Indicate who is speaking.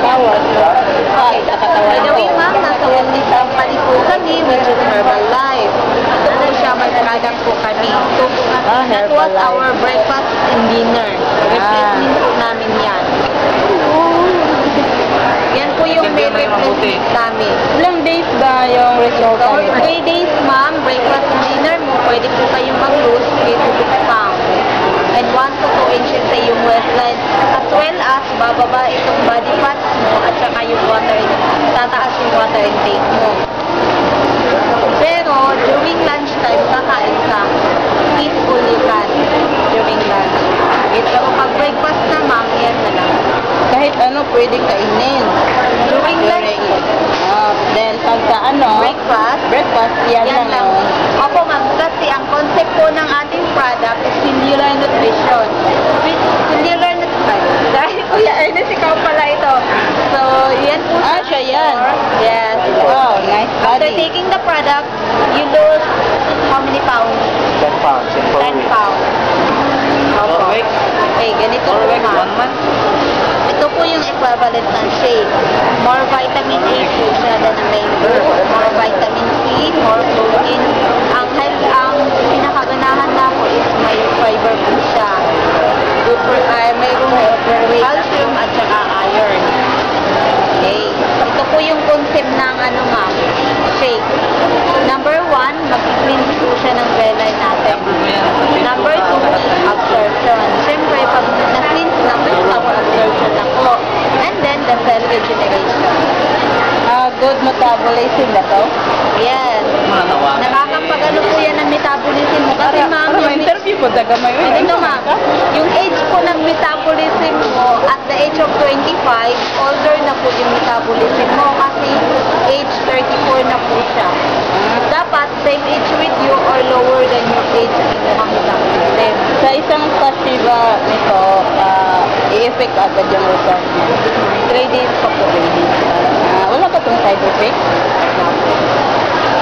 Speaker 1: bawas.
Speaker 2: Okay. By the way, ma'am, nasa wellness company po kami, which is Herbalife. Ito po siya, may product po kami. So, that was our breakfast and dinner. Replacement po namin yan. Yan po yung may replacement namin.
Speaker 1: Ilang days ba yung resulta
Speaker 2: So,
Speaker 1: nito?
Speaker 2: 3 days, ma'am, breakfast and dinner mo, pwede po kayong mag-lose 8 to 6 pounds. And 1 to 2 inches sa yung waistline. As well as, bababa itong body fats mo at saka yung water, tataas yung water intake mo. Pero, during lunchtime, kakain ka. Eat all you can during lunch. Pero pag breakfast na, ma'am, yan na lang.
Speaker 1: Kahit ano, pwede kainin.
Speaker 2: During lunch,
Speaker 1: Then, pagka breakfast, yan lang.
Speaker 2: Opo, ma'am, kasi ang concept po ng ating product is singular nutrition. Singular nutrition. Dahil Kuya Ernest, ikaw pala ito. So, yan po.
Speaker 1: Siya yan.
Speaker 2: Yes.
Speaker 1: Wow, nice
Speaker 2: After
Speaker 1: body.
Speaker 2: taking the product, you lose how many pounds?
Speaker 3: 10 pounds in 4
Speaker 2: 10
Speaker 3: weeks.
Speaker 2: pounds. Opo.
Speaker 3: 4 weeks?
Speaker 2: Okay, ganito
Speaker 3: 4
Speaker 2: po,
Speaker 3: weeks,
Speaker 2: ma'am.
Speaker 3: 1 month?
Speaker 2: Ito po yung equivalent ng shake. More vitamin A po siya than ang mango. More vitamin C, more protein. Ang pinakaganahan na po is may fiber po siya. Mayroong calcium at saka iron. Okay. Ito po yung concept ng ma'am, shake. Number 1, mag-cleanse po siya ng galley natin. Number 2, absorption. Siyempre, pag na-cleanse na po, absorption na po. And then, the cell regeneration.
Speaker 1: Good metabolism na to?
Speaker 2: Yes. Nakakapag-ano po yan ng metabolism mo. Kasi ma'am,
Speaker 1: Para ma-interview ko, taga may
Speaker 2: ito ma'am, yung age po ng metabolism mo at the age of 25, older na po yung metabolism mo kasi age 34 na po siya. Dapat same age with you or lower than your age ang inyong metabolism.
Speaker 1: Sa isang sachet ba nito, i-effect agad yung result niya?